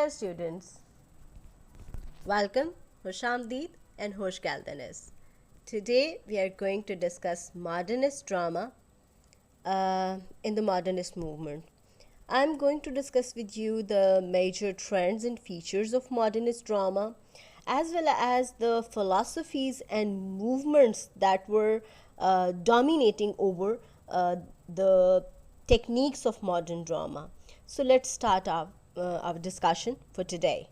Dear students, welcome Hoshamdeed and Hosh Galdanis. Today we are going to discuss modernist drama in the modernist movement. I'm going to discuss with you the major trends and features of modernist drama, as well as the philosophies and movements that were dominating over the techniques of modern drama. So let's start our discussion for today.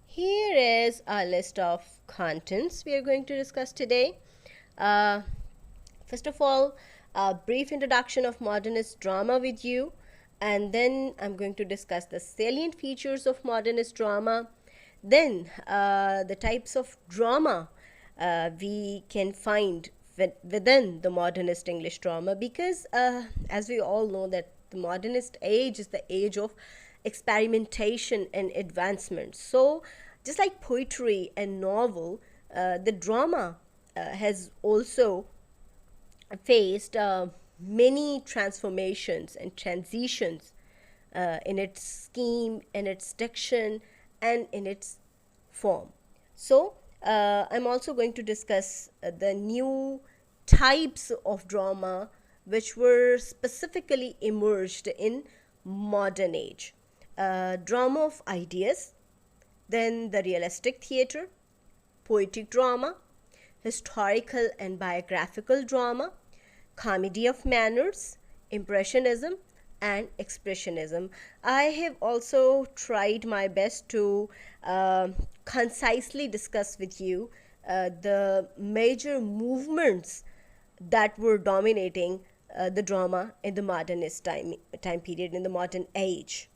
Here is a list of contents we are going to discuss today. Uh, First of all, a brief introduction of modernist drama with you, and then I'm going to discuss the salient features of modernist drama, then the types of drama we can find within the modernist English drama, because as we all know that the modernist age is the age of experimentation and advancement. So just like poetry and novel, the drama has also faced many transformations and transitions in its scheme, in its diction, and in its form. So, I'm also going to discuss the new types of drama which were specifically emerged in modern age. Drama of ideas, then the realistic theatre, poetic drama, historical and biographical drama, comedy of manners, impressionism, and expressionism. I have also tried my best to concisely discuss with you the major movements that were dominating the drama in the modernist time period, in the modern age.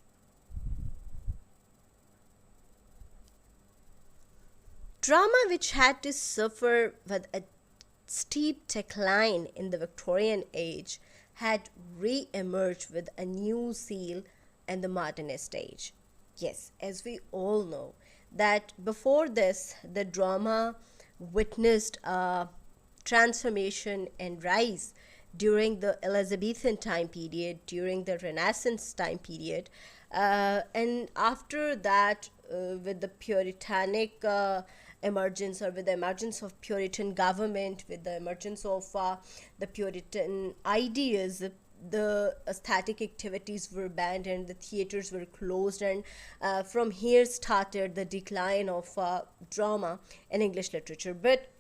Drama, which had to suffer with a steep decline in the Victorian age, had re emerged with a new zeal in the modernist age. Yes, as we all know, that before this, the drama witnessed a transformation and rise during the Elizabethan time period, during the Renaissance time period, and after that, with the Puritanic emergence, or with the emergence of Puritan government, with the emergence of the Puritan ideas, the aesthetic activities were banned and the theaters were closed, and from here started the decline of drama in English literature. But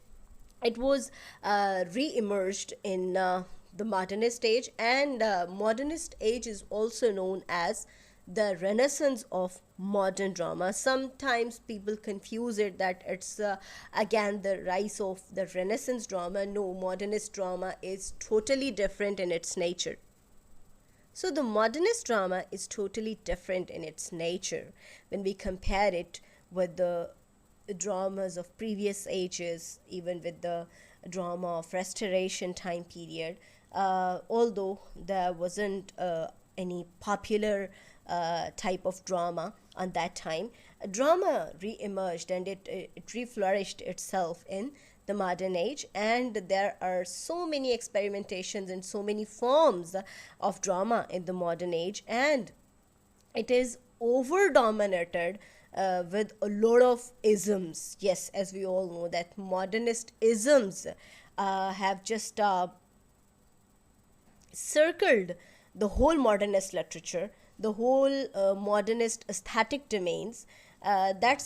it was re-emerged in the modernist age, and modernist age is also known as the renaissance of modern drama. Sometimes people confuse it that it's again the rise of the renaissance drama. No, modernist drama is totally different in its nature. So the modernist drama is totally different in its nature when we compare it with the dramas of previous ages, even with the drama of restoration time period. Although there wasn't any popular type of drama on that time, drama re-emerged, and it re-flourished itself in the modern age, and there are so many experimentations and so many forms of drama in the modern age, and it is over dominated with a lot of isms. Yes, as we all know that modernist isms have just circled the whole modernist literature, the whole modernist aesthetic domains. That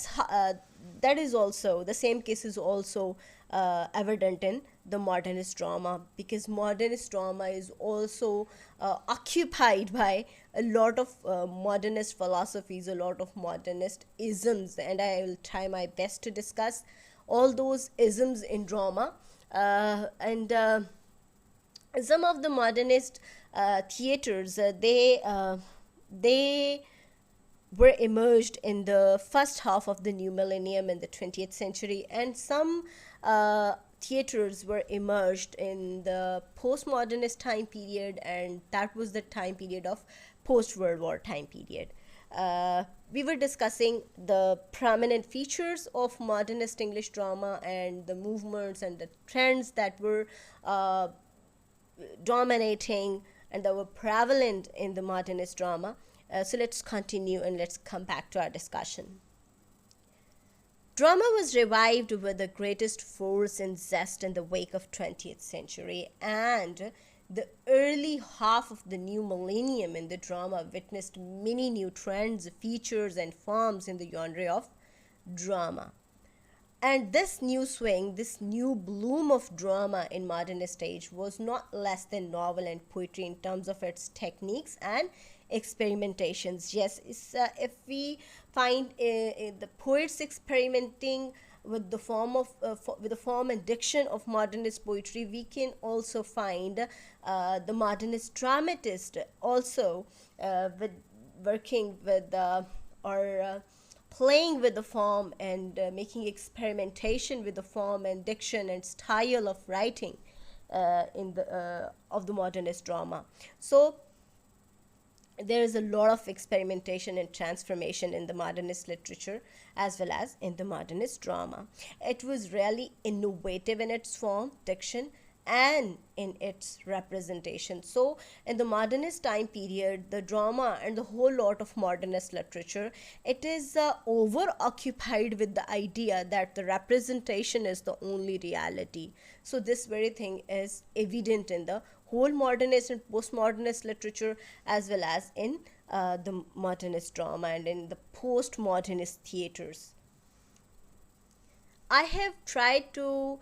is also the same case is also evident in the modernist drama, because modernist drama is also occupied by a lot of modernist philosophies, a lot of modernist isms, and I will try my best to discuss all those isms in drama. And Some of the modernist theaters, they were emerged in the first half of the new millennium in the 20th century, and some theaters were emerged in the postmodernist time period, and that was the time period of post World War time period. We were discussing the prominent features of modernist English drama and the movements and the trends that were dominating and that were prevalent in the modernist drama. So let's continue and let's come back to our discussion. Drama was revived with the greatest force and zest in the wake of 20th century, and the early half of the new millennium in the drama witnessed many new trends, features, and forms in the genre of drama. And this new swing, this new bloom of drama in modernist age was not less than novel and poetry in terms of its techniques and experimentations. Yes, if we find the poets experimenting with the form of with the form and diction of modernist poetry, we can also find the modernist dramatist also with working with or playing with the form and making experimentation with the form and diction and style of writing in the of the modernist drama. So there is a lot of experimentation and transformation in the modernist literature as well as in the modernist drama. It was really innovative in its form, diction, and in its representation. So, in the modernist time period, the drama and the whole lot of modernist literature, it is over occupied with the idea that the representation is the only reality. So, this very thing is evident in the whole modernist and postmodernist literature as well as in the modernist drama and in the postmodernist theaters. I have tried to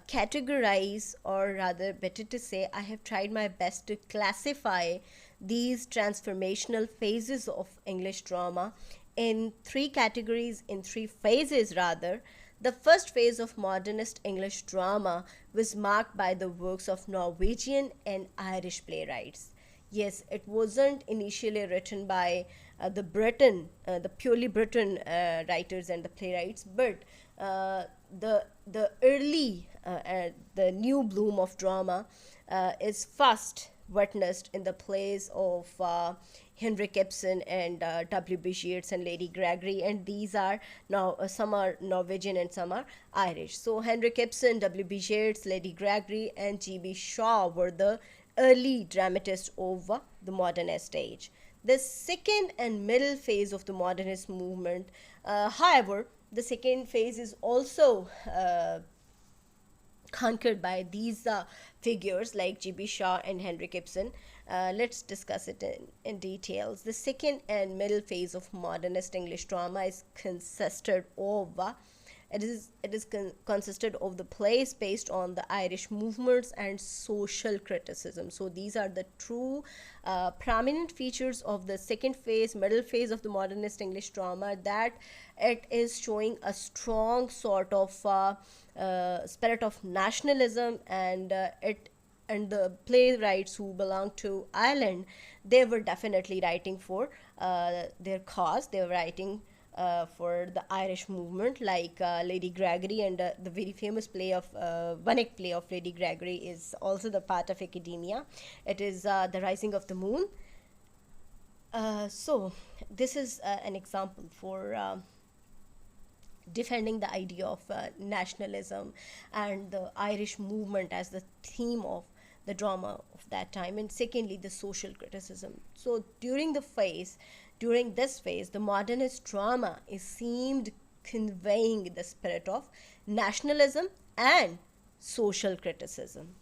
categorize, or rather, better to say, I have tried my best to classify these transformational phases of English drama in three categories, in three phases rather. The first phase of modernist English drama was marked by the works of Norwegian and Irish playwrights. Yes, it wasn't initially written by the purely Britain writers and the playwrights, but the early the new bloom of drama is first witnessed in the plays of Henrik Ibsen and W.B. Yeats and Lady Gregory, and these are now some are Norwegian and some are Irish. So Henrik Ibsen, W.B. Yeats, Lady Gregory, and G.B. Shaw were the early dramatists of the modernist age. The second and middle phase of the modernist movement, however, the second phase is also conquered by these figures like G.B. Shaw and Henrik Ibsen. Let's discuss it in details. The second and middle phase of modernist English drama is consisted of consisted of the plays based on the Irish movements and social criticism. So these are the true prominent features of the second phase, middle phase of the modernist English drama, that it is showing a strong sort of spirit of nationalism, and the playwrights who belong to Ireland, they were definitely writing for their cause. They were writing for the Irish movement, like Lady Gregory, and the very famous play of one-act play of Lady Gregory is also the part of academia. It is The Rising of the Moon. So this is an example for defending the idea of nationalism and the Irish movement as the theme of the drama of that time, and secondly the social criticism. So during this phase, the modernist drama is seemed conveying the spirit of nationalism and social criticism.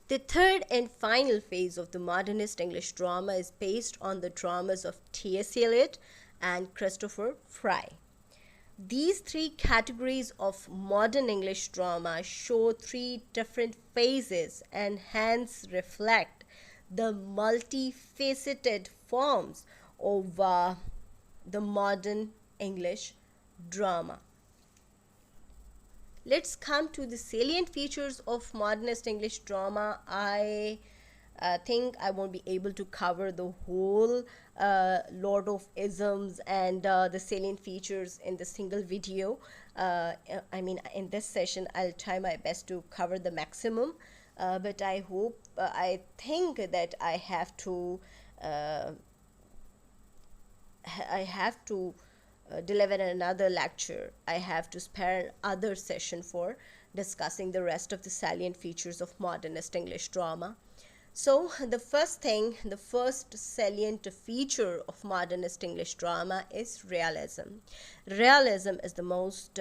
The third and final phase of the modernist English drama is based on the dramas of T.S. Eliot and Christopher Fry. These three categories of modern English drama show three different phases and hence reflect the multifaceted forms of the modern English drama. Let's come to the salient features of modernist English drama. I think I won't be able to cover the whole lot of isms and the salient features in the single video. In this session, I'll try my best to cover the maximum. But I think that I have to deliver another lecture. I have to spare another session for discussing the rest of the salient features of modernist English drama. So, the first salient feature of modernist English drama is realism. Realism is the most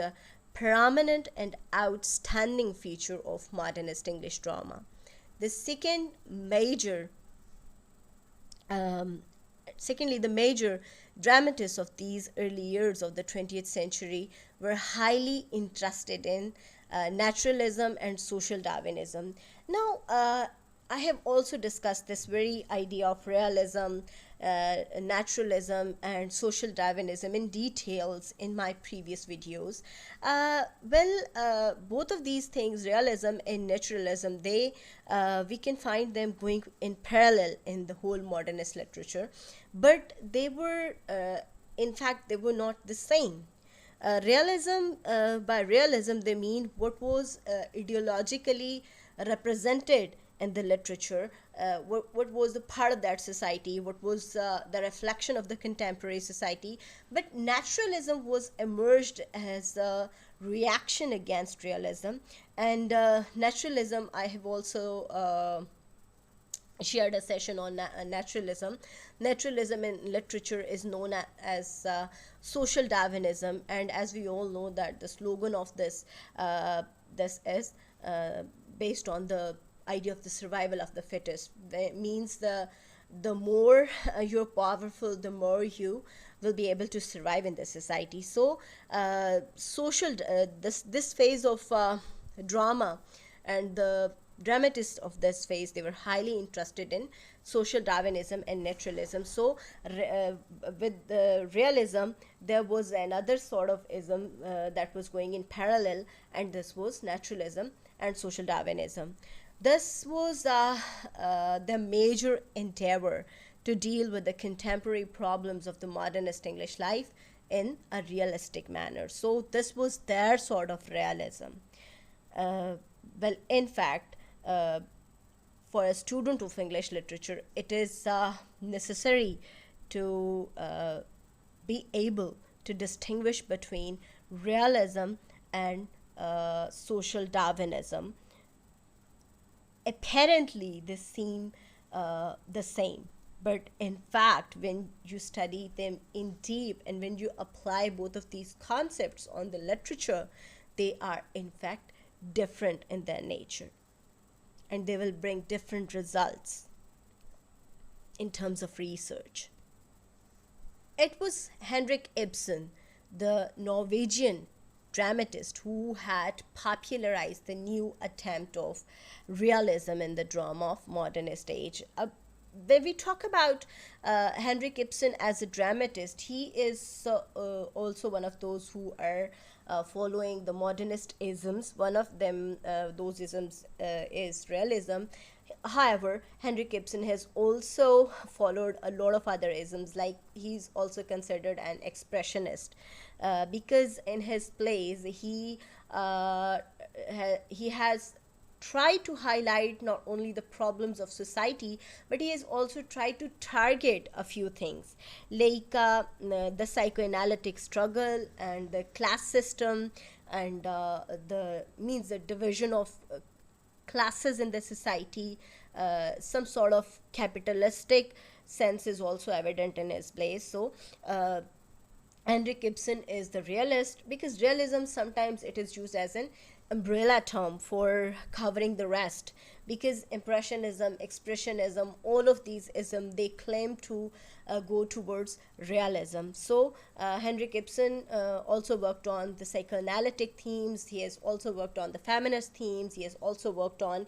prominent and outstanding feature of modernist English drama. The um, secondly, the major dramatists of these early years of the 20th century were highly interested in naturalism and social Darwinism. Now, I have also discussed this very idea of realism, naturalism, and social Darwinism in details in my previous videos. Both of these things, realism and naturalism, we can find them going in parallel in the whole modernist literature, but in fact, they were not the same. By realism, they mean what was ideologically represented in the literature, what was the part of that society, what was the reflection of the contemporary society. But naturalism was emerged as a reaction against realism, and naturalism, I have also shared a session on naturalism. Naturalism in literature is known as social Darwinism, and as we all know that the slogan of this is based on the idea of the survival of the fittest. That means the more you're powerful, the more you will be able to survive in the society. So this phase of drama, and the dramatists of this phase, they were highly interested in social Darwinism and naturalism. So with the realism, there was another sort of ism that was going in parallel, and this was naturalism and social Darwinism. This was the major endeavor to deal with the contemporary problems of the modernist English life in a realistic manner. So this was their sort of realism. In fact, for a student of English literature, it is necessary to be able to distinguish between realism and social Darwinism. Apparently, they seem the same, but in fact, when you study them in deep and when you apply both of these concepts on the literature, they are in fact different in their nature, and they will bring different results in terms of research. It was Henrik Ibsen, the Norwegian dramatist, who had popularized the new attempt of realism in the drama of modernist age. When we talk about Henrik Ibsen as a dramatist, he is also one of those who are following the modernist isms. One of them, those isms, is realism. However, Henrik Ibsen has also followed a lot of other isms, like he's also considered an expressionist, because in his plays he has tried to highlight not only the problems of society, but he has also tried to target a few things, like the psychoanalytic struggle and the class system, and the division of classes in the society. Some sort of capitalistic sense is also evident in his plays. So Henrik Ibsen is the realist, because realism sometimes it is used as an umbrella term for covering the rest, because impressionism, expressionism, all of these isms, they claim to go towards realism. So Henrik Ibsen also worked on the psychoanalytic themes, he has also worked on the feminist themes, he has also worked on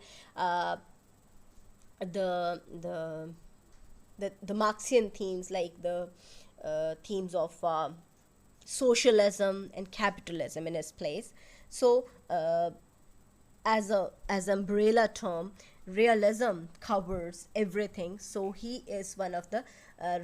the Marxian themes, like the themes of socialism and capitalism in his place. So as umbrella term, realism covers everything. So he is one of the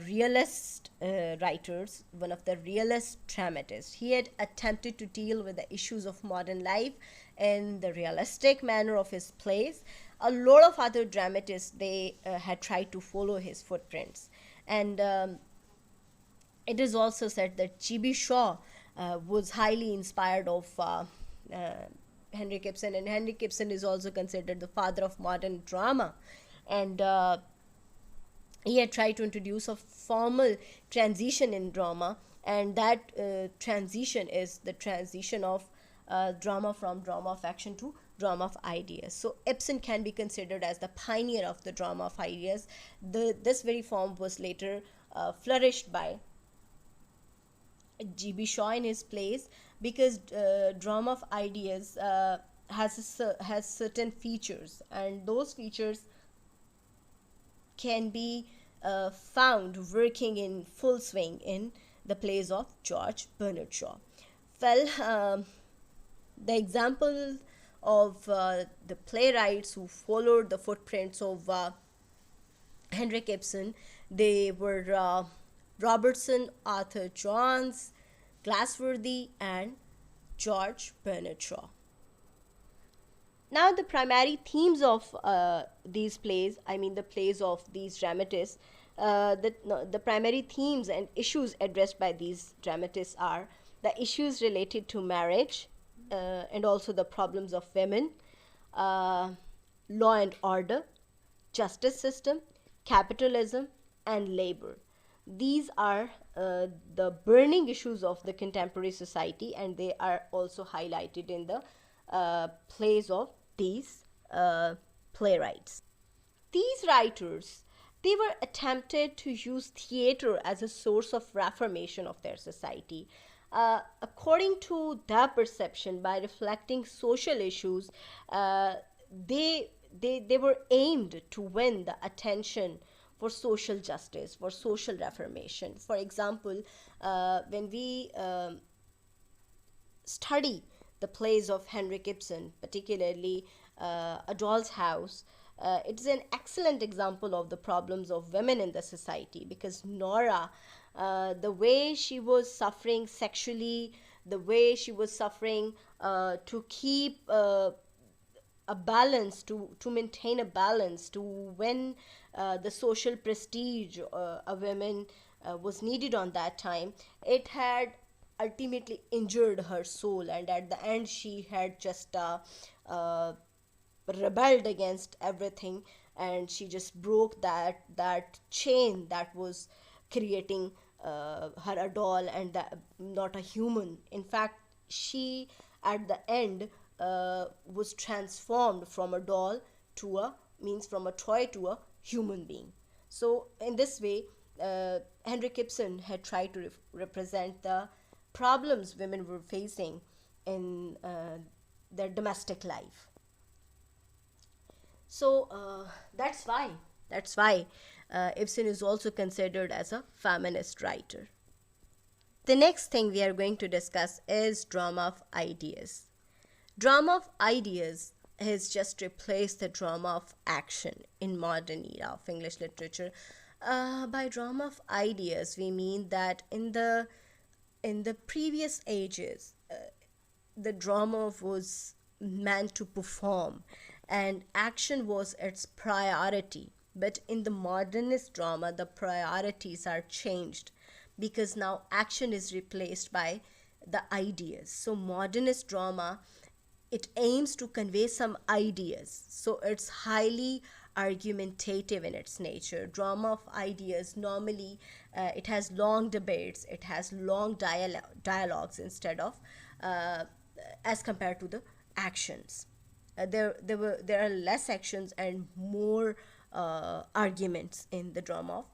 realist writers, one of the realist dramatists. He had attempted to deal with the issues of modern life in the realistic manner of his plays. A lot of other dramatists, they had tried to follow his footprints, and it is also said that G.B. Shaw was highly inspired of Henrik Ibsen, and Henrik Ibsen is also considered the father of modern drama. and he had tried to introduce a formal transition in drama, and that transition is the transition of drama from drama of action to drama of ideas. So Ibsen can be considered as the pioneer of the drama of ideas. This very form was later flourished by G.B. Shaw in his plays, because drama of ideas has certain features, and those features can be found working in full swing in the plays of George Bernard Shaw. Well, the example of the playwrights who followed the footprints of Henrik Ibsen, they were Robertson, Arthur Johns, Glassworthy, and George Bernard Shaw. Now, the primary themes of these plays, I mean the plays of these dramatists, the primary themes and issues addressed by these dramatists are the issues related to marriage, and also the problems of women, uh, law and order, justice system, capitalism, and labor. These are the burning issues of the contemporary society, and they are also highlighted in the plays of these playwrights. These writers, they were attempted to use theater as a source of reformation of their society. According to their perception, by reflecting social issues, they were aimed to win the attention for social justice, for social reformation. For example, when we study the plays of Henrik Ibsen, particularly A Doll's House, it's an excellent example of the problems of women in the society, because Nora, the way she was suffering sexually, the way she was suffering to keep a balance, to maintain a balance, to win the social prestige a woman was needed on that time, it had ultimately injured her soul, and at the end she had just rebelled against everything, and she just broke that chain that was creating her a doll, and that, not a human. In fact, she at the end was transformed from a doll to a, means from a toy to a human being. So in this way, Henrik Ibsen had tried to represent the problems women were facing in their domestic life. So that's why Ibsen is also considered as a feminist writer. The next thing we are going to discuss is drama of ideas. Drama of ideas has just replaced the drama of action in modern era of English literature. By drama of ideas, we mean that in the previous ages, the drama was meant to perform, and action was its priority. But in the modernist drama, the priorities are changed, because now action is replaced by the ideas. So modernist drama, it aims to convey some ideas, so it's highly argumentative in its nature. Drama of ideas normally, it has long debates, it has long dialogues instead of as compared to the actions. There are less actions and more arguments in the drama of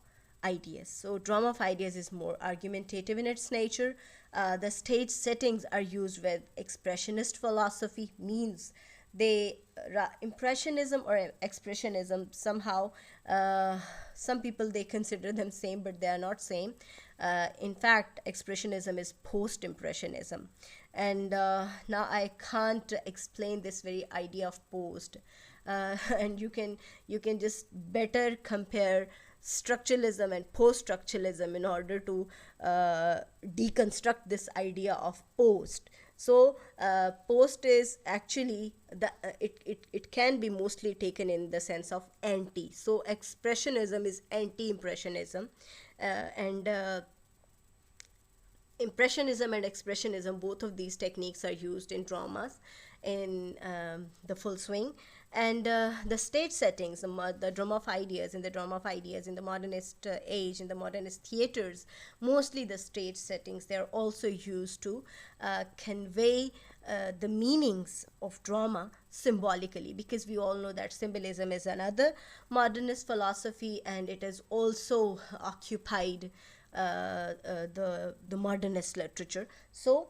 ideas. So drama of ideas is more argumentative in its nature. The stage settings are used with expressionist philosophy, means they impressionism or expressionism, somehow some people they consider them same, but they are not same. In fact, expressionism is post impressionism, and now I can't explain this very idea of post, and you can just better compare structuralism and post-structuralism in order to deconstruct this idea of post. So post is actually it can be mostly taken in the sense of anti. So expressionism is anti-impressionism, and impressionism and expressionism, both of these techniques are used in dramas in the full swing. And the stage settings, the drama of ideas, in the modernist age, in the modernist theaters, mostly the stage settings, they're also used to convey the meanings of drama symbolically, because we all know that symbolism is another modernist philosophy, and it has also occupied the modernist literature. So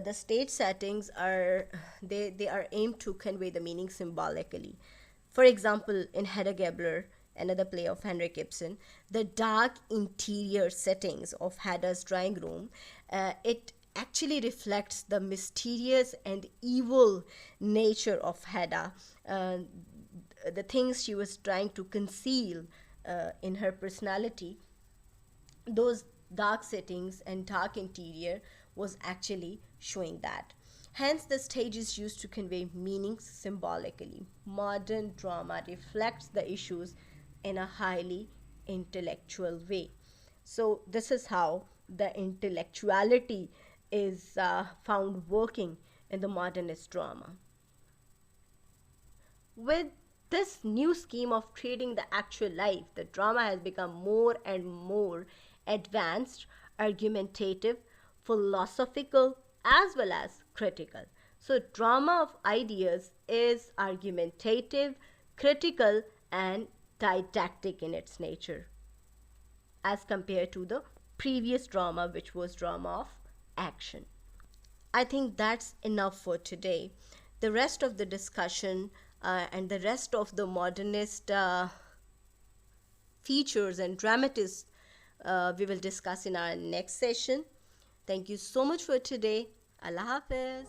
the stage settings are, they are aimed to convey the meaning symbolically. For example, in Hedda Gabler, another play of Henrik Ibsen, the dark interior settings of Hedda's drawing room, it actually reflects the mysterious and evil nature of Hedda, the things she was trying to conceal in her personality. Those dark settings and dark interior was actually showing that. Hence, the stage is used to convey meanings symbolically. Modern drama reflects the issues in a highly intellectual way. So, this is how the intellectuality is found working in the modernist drama. With this new scheme of treating the actual life, the drama has become more and more advanced, argumentative, philosophical, as well as critical. So, drama of ideas is argumentative, critical, and didactic in its nature, as compared to the previous drama, which was drama of action. I think that's enough for today. The rest of the discussion and the rest of the modernist features and dramatists we will discuss in our next session. Thank you so much for today. Allah Hafiz.